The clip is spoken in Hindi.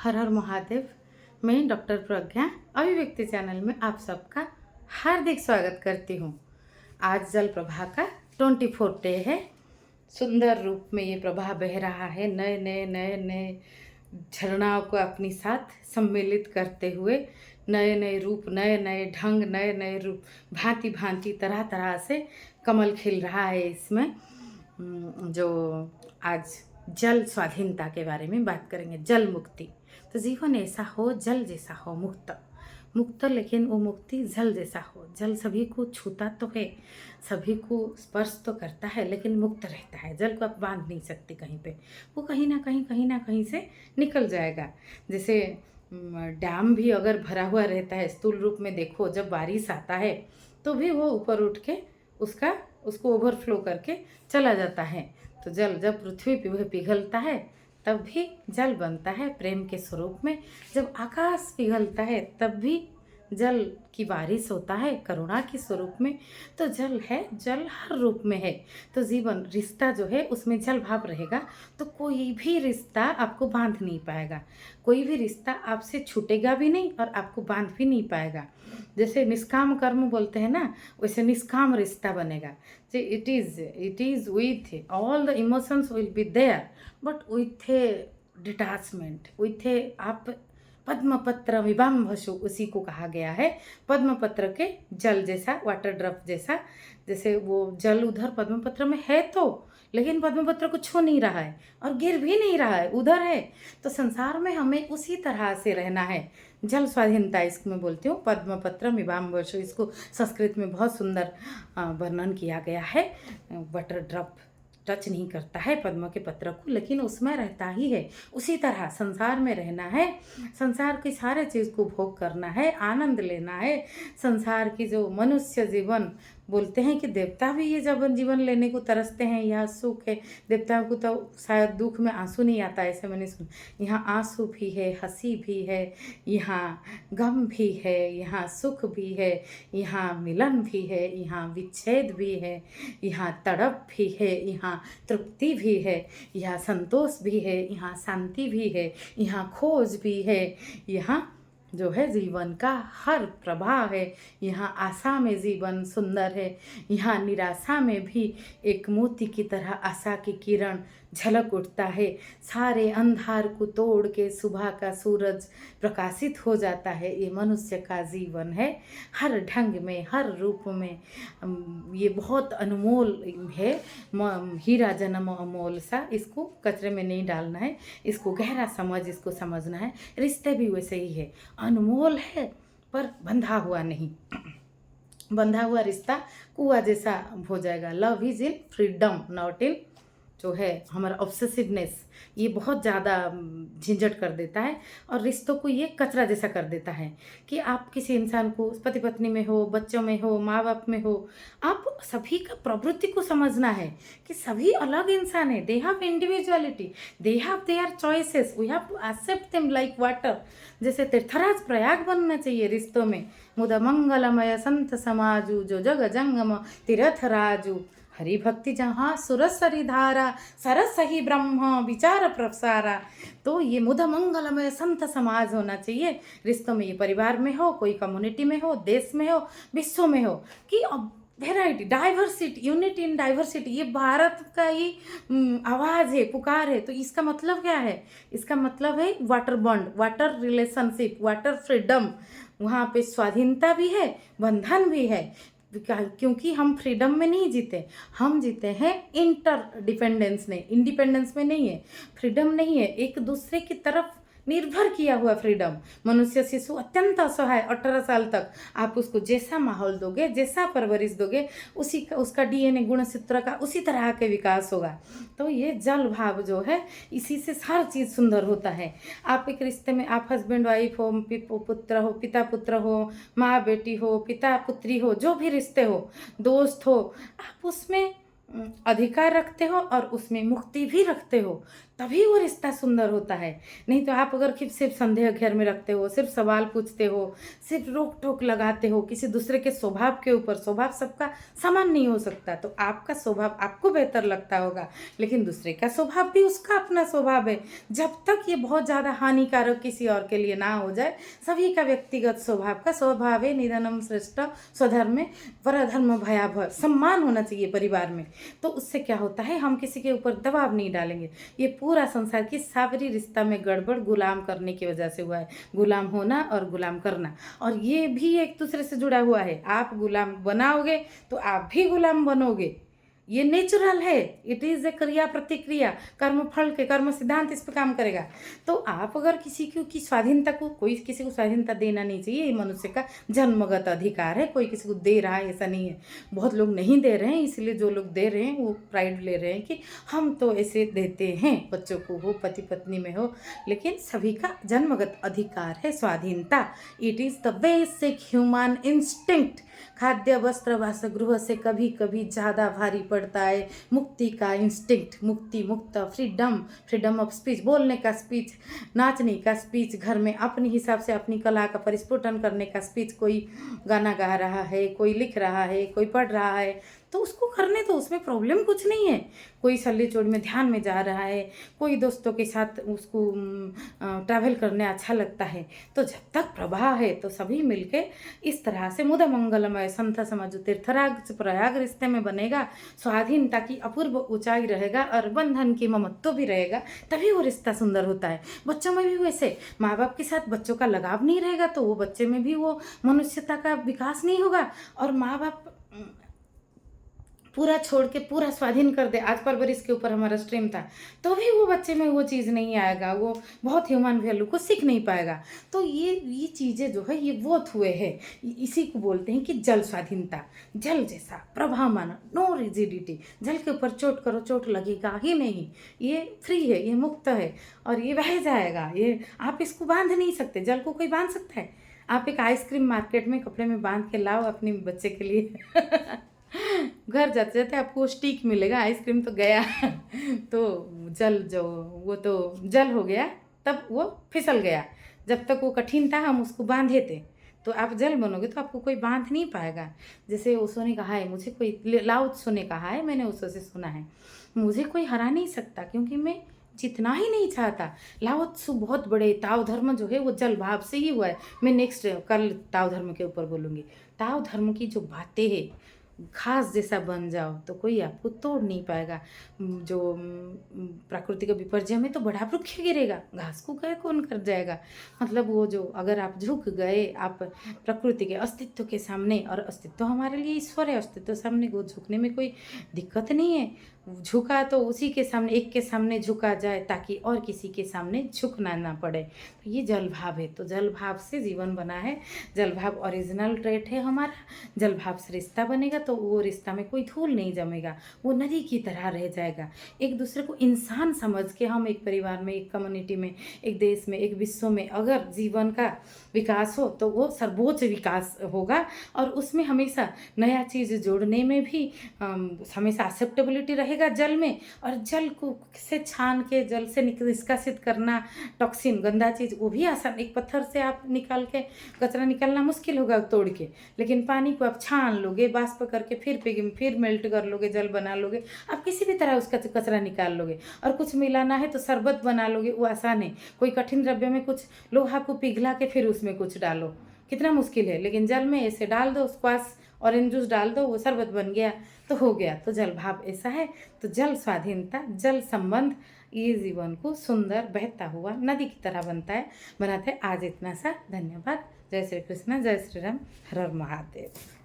हर हर महादेव। मैं डॉक्टर प्रज्ञा अभिव्यक्ति चैनल में आप सबका हार्दिक स्वागत करती हूँ। आज जल प्रभा का 24 डे है। सुंदर रूप में ये प्रभा बह रहा है, नए नए नए नए झरनाओं को अपनी साथ सम्मिलित करते हुए, नए नए रूप, नए नए ढंग, नए नए रूप, भांति भांति तरह तरह से कमल खिल रहा है। इसमें जो आज जल स्वाधीनता के बारे में बात करेंगे, जल मुक्ति। तो जीवन ऐसा हो, जल जैसा हो, मुक्त मुक्त, लेकिन वो मुक्ति जल जैसा हो। जल सभी को छूता तो है, सभी को स्पर्श तो करता है, लेकिन मुक्त रहता है। जल को आप बांध नहीं सकते कहीं पे, वो कहीं ना कहीं से निकल जाएगा। जैसे डैम भी अगर भरा हुआ रहता है, स्थूल रूप में देखो, जब बारिश आता है तो भी वो ऊपर उठ के उसको ओवरफ्लो करके चला जाता है। तो जल जब पृथ्वी पे पिघलता है तब भी जल बनता है प्रेम के स्वरूप में। जब आकाश पिघलता है तब भी जल की बारिश होता है करुणा के स्वरूप में। तो जल है, जल हर रूप में है। तो जीवन रिश्ता जो है उसमें जल भाव रहेगा तो कोई भी रिश्ता आपको बांध नहीं पाएगा, कोई भी रिश्ता आपसे छूटेगा भी नहीं और आपको बांध भी नहीं पाएगा। जैसे निष्काम कर्म बोलते हैं ना, वैसे निष्काम रिश्ता बनेगा। It is with all the emotions will be there, but with a detachment, with a आप पद्मपत्र विभाम्भसु, उसी को कहा गया है। पद्मपत्र के जल जैसा, वाटर ड्रॉप जैसा। जैसे वो जल उधर पद्मपत्र में है तो, लेकिन पद्मपत्र को छू नहीं रहा है और गिर भी नहीं रहा है, उधर है। तो संसार में हमें उसी तरह से रहना है। जल स्वाधीनता इसको मैं बोलती हूँ, पद्मपत्र विभाम्भसु। इसको संस्कृत में बहुत सुंदर वर्णन किया गया है। वाटर ड्रॉप टच नहीं करता है पद्म के पत्र को, लेकिन उसमें रहता ही है। उसी तरह संसार में रहना है, संसार की सारे चीज़ को भोग करना है, आनंद लेना है। संसार की जो मनुष्य जीवन बोलते हैं कि देवता भी ये जब जीवन लेने को तरसते हैं। यह सुख है, देवताओं को तो शायद दुख में आंसू नहीं आता, ऐसे मैंने सुना। यहाँ आंसू भी है, हंसी भी है, यहाँ गम भी है, यहाँ सुख भी है, यहाँ मिलन भी है, यहाँ विच्छेद भी है, यहाँ तड़प भी है, यहाँ तृप्ति भी है, यहाँ संतोष भी है, यहाँ शांति भी है, यहाँ खोज भी है। यहाँ जो है जीवन का हर प्रभाव है। यहाँ आशा में जीवन सुंदर है, यहाँ निराशा में भी एक मोती की तरह आशा की किरण झलक उठता है। सारे अंधार को तोड़ के सुबह का सूरज प्रकाशित हो जाता है। ये मनुष्य का जीवन है, हर ढंग में, हर रूप में। ये बहुत अनमोल है, हीरा जन्म अमोल सा। इसको कचरे में नहीं डालना है, इसको गहरा समझ, इसको समझना है। रिश्ते भी वैसे ही है, अनमोल है पर बंधा हुआ नहीं। बंधा हुआ रिश्ता कुआं जैसा हो जाएगा। Love is in freedom, not in जो है हमारा ऑब्सेसिवनेस, ये बहुत ज़्यादा झंझट कर देता है और रिश्तों को ये कचरा जैसा कर देता है। कि आप किसी इंसान को, पति पत्नी में हो, बच्चों में हो, माँ बाप में हो, आप सभी का प्रवृत्ति को समझना है कि सभी अलग इंसान है। They have individuality, they have their choices, we have to accept them like water. जैसे तीर्थराज प्रयाग बनना चाहिए रिश्तों में। मुदा मंगलमय संत समाजू, जो जग जंगम तीर्थ राजू। हरि भक्ति जहाँ सुरसरी धारा, सरस ही ब्रह्म विचार प्रसारा। तो ये मुद मंगलमय संत समाज होना चाहिए रिश्तों में। ये परिवार में हो, कोई कम्युनिटी में हो, देश में हो, विश्व में हो, कि variety, diversity, unity in diversity, ये भारत का ही आवाज़ है, पुकार है। तो इसका मतलब क्या है? इसका मतलब है water bond, water relationship, water freedom. वहाँ पे स्वाधीनता भी है, बंधन भी है, क्योंकि हम फ्रीडम में नहीं जीते, हम जीते हैं इंटर डिपेंडेंस में, इंडिपेंडेंस में नहीं है। फ्रीडम नहीं है, एक दूसरे की तरफ निर्भर किया हुआ फ्रीडम। मनुष्य शिशु अत्यंत असहाय, 18 साल तक आप उसको जैसा माहौल दोगे, जैसा परवरिश दोगे, उसी का, उसका डीएनए गुणसूत्र का उसी तरह के विकास होगा। तो ये जल भाव जो है, इसी से हर चीज़ सुंदर होता है। आप एक रिश्ते में, आप हस्बैंड वाइफ हो, पुत्र हो, पिता पुत्र हो, माँ बेटी हो, पिता पुत्री हो, जो भी रिश्ते हो, दोस्त हो, आप उसमें अधिकार रखते हो और उसमें मुक्ति भी रखते हो। तभी वो रिश्ता सुंदर होता है। नहीं तो आप अगर सिर्फ संदेह घर में रखते हो, सिर्फ सवाल पूछते हो, सिर्फ रोक टोक लगाते हो किसी दूसरे के स्वभाव के ऊपर, स्वभाव सबका समान नहीं हो सकता। तो आपका स्वभाव आपको बेहतर लगता होगा, लेकिन दूसरे का स्वभाव भी उसका अपना स्वभाव है। जब तक ये बहुत ज़्यादा हानिकारक किसी और के लिए ना हो जाए, सभी का व्यक्तिगत स्वभाव का स्वभाव है निधनम श्रेष्ठ स्वधर्मे परधर्म भयावह, सम्मान होना चाहिए परिवार में। तो उससे क्या होता है, हम किसी के ऊपर दबाव नहीं डालेंगे। ये पूरा संसार की सारी रिश्ता में गड़बड़ गुलाम करने की वजह से हुआ है। गुलाम होना और गुलाम करना, और ये भी एक दूसरे से जुड़ा हुआ है। आप गुलाम बनाओगे तो आप भी गुलाम बनोगे, ये नेचुरल है। इट इज़ ए क्रिया प्रतिक्रिया, कर्म फल के कर्म सिद्धांत इस पर काम करेगा। तो आप अगर किसी की स्वाधीनता को, कोई किसी को स्वाधीनता देना नहीं चाहिए, ये मनुष्य का जन्मगत अधिकार है। कोई किसी को दे रहा है ऐसा नहीं है, बहुत लोग नहीं दे रहे हैं, इसलिए जो लोग दे रहे हैं वो प्राइड ले रहे हैं कि हम तो ऐसे देते हैं, बच्चों को हो, पति पत्नी में हो। लेकिन सभी का जन्मगत अधिकार है स्वाधीनता। It is the basic human instinct. खाद्य वस्त्र वासगृह से कभी कभी ज़्यादा भारी पड़ता है मुक्ति का इंस्टिंक्ट। मुक्ति, मुक्त, फ्रीडम, फ्रीडम ऑफ स्पीच, बोलने का स्पीच, नाचने का स्पीच, घर में अपने हिसाब से अपनी कला का परिस्फुटन करने का स्पीच। कोई गाना गा रहा है, कोई लिख रहा है, कोई पढ़ रहा है, तो उसको करने दो, उसमें प्रॉब्लम कुछ नहीं है। कोई सल्ली चोड़ में ध्यान में जा रहा है, कोई दोस्तों के साथ उसको ट्रैवल करने अच्छा लगता है। तो जब तक प्रवाह है तो सभी मिलके इस तरह से मुदा मंगलमय संत समाज तीर्थराज प्रयाग रिश्ते में बनेगा। स्वाधीनता की अपूर्व ऊंचाई रहेगा और बंधन की ममत्व भी रहेगा, तभी वो रिश्ता सुंदर होता है। बच्चों में भी वैसे, माँ बाप के साथ बच्चों का लगाव नहीं रहेगा तो वो बच्चे में भी वो मनुष्यता का विकास नहीं होगा। और माँ बाप पूरा छोड़ के पूरा स्वाधीन कर दे, आज परवरिश के ऊपर हमारा स्ट्रीम था, तो भी वो बच्चे में वो चीज़ नहीं आएगा, वो बहुत ह्यूमन वैल्यू को सीख नहीं पाएगा। तो ये चीज़ें जो है ये बहुत हुए हैं। इसी को बोलते हैं कि जल स्वाधीनता। जल जैसा प्रभावमान, नो रिजिडिटी। जल के ऊपर चोट करो, चोट लगेगा ही नहीं। ये फ्री है, ये मुक्त है और ये बह जाएगा। ये आप इसको बांध नहीं सकते। जल को कोई बांध सकता है? आप एक आइसक्रीम मार्केट में कपड़े में बांध के लाओ अपने बच्चे के लिए घर जाते जाते आपको स्टिक मिलेगा, आइसक्रीम तो गया तो जल जो वो तो जल हो गया, तब वो फिसल गया। जब तक वो कठिन था हम उसको बांधे थे। तो आप जल बनोगे तो आपको कोई बांध नहीं पाएगा। जैसे ओशो ने कहा है, मुझे कोई, लाओ त्सो ने कहा है, मैंने ओशो से सुना है, मुझे कोई हरा नहीं सकता क्योंकि मैं जितना ही नहीं चाहता। लाओ त्सो बहुत बड़े ताओ धर्म जो है वो जल भाव से ही हुआ है। मैं नेक्स्ट कल ताओ धर्म के ऊपर बोलूँगी। ताओ धर्म की जो बातें हैं, घास जैसा बन जाओ तो कोई आपको तोड़ नहीं पाएगा। जो प्रकृति का विपर्जय में तो बड़ा वृक्ष गिरेगा, घास को गए कौन कर जाएगा। मतलब वो जो, अगर आप झुक गए आप प्रकृति के अस्तित्व के सामने, और अस्तित्व हमारे लिए ईश्वर है, अस्तित्व सामने वो झुकने में कोई दिक्कत नहीं है। झुका तो उसी के सामने, एक के सामने झुका जाए ताकि और किसी के सामने झुकना ना पड़े। तो ये जल भाव है। तो जल भाव से जीवन बना है। जल भाव ओरिजिनल ट्रेट है हमारा। जल भाव से रिश्ता बनेगा तो वो रिश्ता में कोई धूल नहीं जमेगा, वो नदी की तरह रह जाएगा। एक दूसरे को इंसान समझ के हम एक परिवार में, एक कम्युनिटी में, एक देश में, एक विश्व में अगर जीवन का विकास हो तो वो सर्वोच्च विकास होगा। और उसमें हमेशा नया चीज़ जोड़ने में भी हमेशा एक्सेप्टेबिलिटी रहेगा जल में। और जल को से छान के जल से निष्कासित करना टॉक्सिन, गंदा चीज़, वो भी आसान। एक पत्थर से आप निकाल के कचरा निकालना मुश्किल होगा तोड़ के, लेकिन पानी को आप छान लोगे, वाष्प करके फिर मेल्ट कर लोगे, जल बना लोगे। आप किसी भी तरह उसका कचरा निकाल लोगे। और कुछ मिलाना है तो शरबत बना लोगे, वो आसान है। कोई कठिन द्रव्य में कुछ लोहा को पिघला के फिर उसमें कुछ डालो, कितना मुश्किल है। लेकिन जल में ऐसे डाल दो, स्क्वाश ऑरेंज जूस डाल दो, वो शरबत बन गया तो हो गया। तो जल भाव ऐसा है। तो जल स्वाधीनता, जल संबंध, ये जीवन को सुंदर बहता हुआ नदी की तरह बनाते हैं। आज इतना सा, धन्यवाद। जय श्री कृष्ण, जय श्री राम, हर हर महादेव।